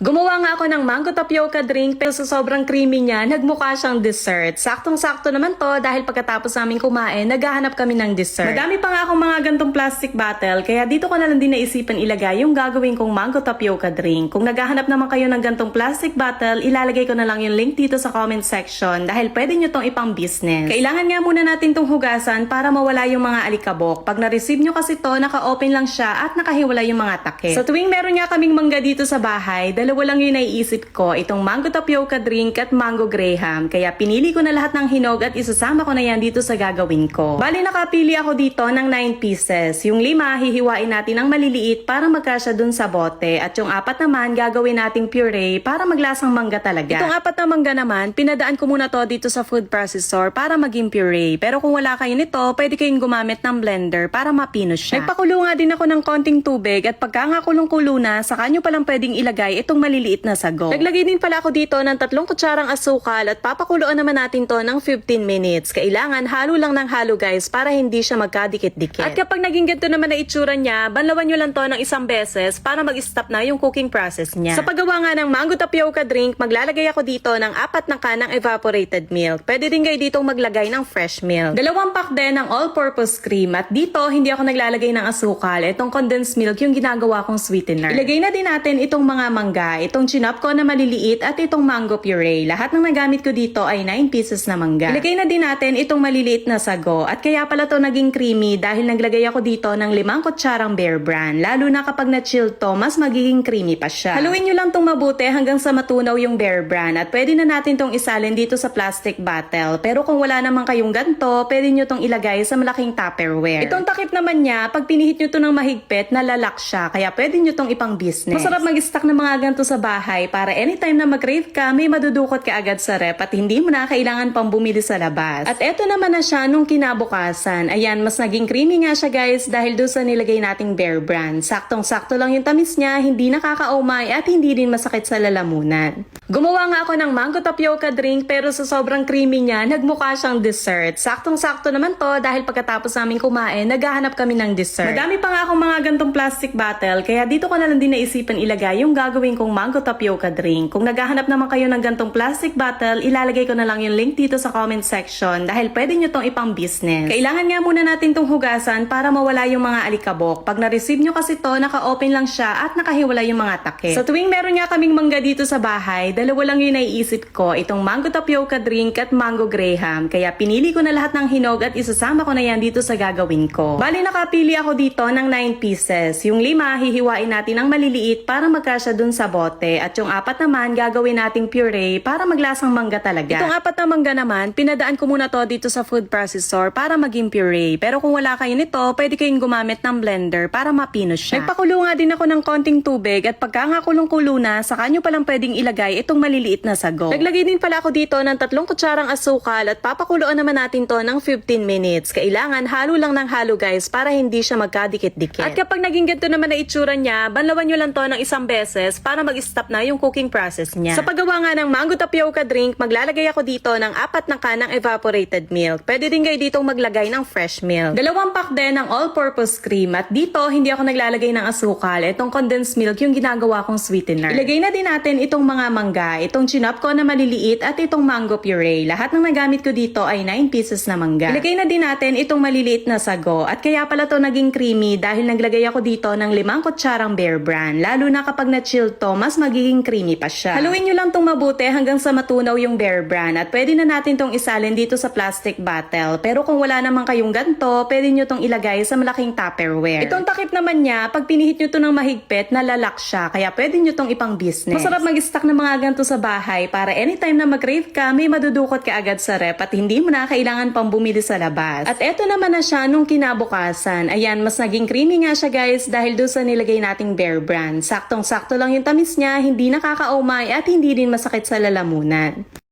Gumawa nga ako ng mango tapioca drink pero sa sobrang creamy niya, nagmukha siyang dessert. Saktong-sakto naman to dahil pagkatapos namin kumain, naghahanap kami ng dessert. Madami pa nga akong mga gantong plastic bottle kaya dito ko na lang din naisipan ilagay yung gagawin kong mango tapioca drink. Kung naghahanap naman kayo ng gantong plastic bottle, ilalagay ko na lang yung link dito sa comment section dahil pwede nyo tong ipang business. Kailangan nga muna natin tong hugasan para mawala yung mga alikabok. Pag na-receive nyo kasi to, naka-open lang siya at nakahiwala yung mga takip. Sa tuwing meron nga kaming mangga dito sa bahay, dalawa lang yung naiisip ko, itong mango tapioca drink at mango graham. Kaya pinili ko na lahat ng hinog at isasama ko na yan dito sa gagawin ko. Bali nakapili ako dito ng 9 pieces. Yung 5 hihiwain natin ng maliliit para magkasya dun sa bote. At yung 4 naman gagawin nating puree para maglasang mangga talaga. Itong 4 na mangga naman, pinadaan ko muna to dito sa food processor para maging puree. Pero kung wala kayo nito, pwede kayong gumamit ng blender para mapino siya. Nagpakulo nga din ako ng konting tubig at pagka nga kulong-kulo na, saka nyo palang pwedeng ilagay itong maliliit na sago. Naglagay din pala ako dito ng 3 kutsarang asukal at papakuluan naman natin to ng 15 minutes. Kailangan halo lang ng halo guys para hindi siya magkadikit-dikit. At kapag naging ganito naman na itsura niya, banlawan nyo lang to ng isang beses para mag-stop na yung cooking process niya. Sa paggawa nga ng mango tapioca drink, maglalagay ako dito ng 4 na kanang evaporated milk. Pwede din kayo ditong maglagay ng fresh milk. 2 pack din ng all-purpose cream at dito hindi ako naglalagay ng asukal. Itong condensed milk yung ginagawa kong sweetener. Ilagay na din natin itong mga mangga, itong chinop ko na maliliit at itong mango puree. Lahat ng nagamit ko dito ay 9 pieces na mangga. Ilagay na din natin itong maliliit na sago at kaya pala to naging creamy dahil naglagay ako dito ng 5 kutsarang Bear Brand. Lalo na kapag na-chill to, mas magiging creamy pa siya. Haluin nyo lang tong mabuti hanggang sa matunaw yung Bear Brand at pwede na natin tong isalin dito sa plastic bottle. Pero kung wala naman kayong ganto, pwede nyo tong ilagay sa malaking Tupperware. Itong takip naman niya, pag pinihit nyo to ng mahigpit, nalalak siya. Kaya pwede nyo tong ipang business. Masarap mag-stock ng mga ganto sa bahay para anytime na mag-crave ka, may madudukot ka agad sa rep at hindi mo na kailangan pang bumili sa labas. At eto naman na siya nung kinabukasan. Ayan, mas naging creamy nga siya guys dahil doon sa nilagay nating Bear Brand. Saktong-sakto lang yung tamis niya, hindi nakakaumay at hindi din masakit sa lalamunan. Gumawa nga ako ng mango tapioca drink pero sa sobrang creamy niya, nagmukha siyang dessert. Saktong-sakto naman to dahil pagkatapos namin kumain, naghahanap kami ng dessert. Madami pa nga akong mga gantong plastic bottle kaya dito ko na lang din naisipan ilagay yung gagawin kong mango tapioca drink. Kung naghahanap naman kayo ng gantong plastic bottle, ilalagay ko na lang yung link dito sa comment section dahil pwede nyo tong ipang business. Kailangan nga muna natin tong hugasan para mawala yung mga alikabok. Pag na-receive nyo kasi to, naka-open lang siya at nakahiwala yung mga takip. Sa tuwing meron nga kaming mangga dito sa bahay, dalawa lang yung naiisip ko, itong mango tapioca drink at mango graham. Kaya pinili ko na lahat ng hinog at isasama ko na yan dito sa gagawin ko. Bali nakapili ako dito ng 9 pieces. Yung 5 hihiwain natin ng maliliit para magkasya dun sa bote at yung 4 naman gagawin nating puree para maglasang mangga talaga. Itong 4 na mangga naman, pinadaan ko muna to dito sa food processor para maging puree. Pero kung wala kayo nito, pwede kayong gumamit ng blender para mapino siya. Nagpakulo nga din ako ng konting tubig at pagka nga kulong-kulo na, saka nyo palang pwedeng ilagay itong maliliit na sago. Naglagay din pala ako dito ng 3 kutsarang asukal at papakuluan naman natin to ng 15 minutes. Kailangan halo lang ng halo guys para hindi siya magkadikit-dikit. At kapag naging ganito naman na itsura niya, banlawan nyo lang to ng isang beses para mag-stop na yung cooking process niya. Sa paggawa nga ng mango tapioca drink, maglalagay ako dito ng 4 na kanang evaporated milk. Pwede din kayo ditong maglagay ng fresh milk. 2 pack din ng all-purpose cream at dito hindi ako naglalagay ng asukal. Itong condensed milk yung ginagawa kong sweetener. Ilagay na din natin itong mga mangga, itong chinop ko na maliliit at itong mango puree. Lahat ng nagamit ko dito ay 9 pieces na mangga. Ilagay na din natin itong maliliit na sago at kaya pala to naging creamy dahil naglagay ako dito ng 5 kutsarang Bear Brand. Lalo na kapag na-chill to, mas magiging creamy pa siya. Haluin nyo lang tong mabuti hanggang sa matunaw yung Bear Brand at pwede na natin tong isalin dito sa plastic bottle. Pero kung wala naman kayong ganto, pwede nyo tong ilagay sa malaking Tupperware. Itong takip naman niya, pag pinihit nyo to ng mahigpit, nalalak siya. Kaya pwede nyo tong ipang business. Masarap mag-stock ng mga ganto sa bahay para anytime na mag-crave ka, may madudukot ka agad sa rep at hindi mo na kailangan pang bumili sa labas. At eto naman na siya nung kinabukasan. Ayan, mas naging creamy nga siya guys dahil doon sa nilagay nating Bear Brand. Saktong-sakto lang yung tamis niya, hindi nakakaumay at hindi din masakit sa lalamunan.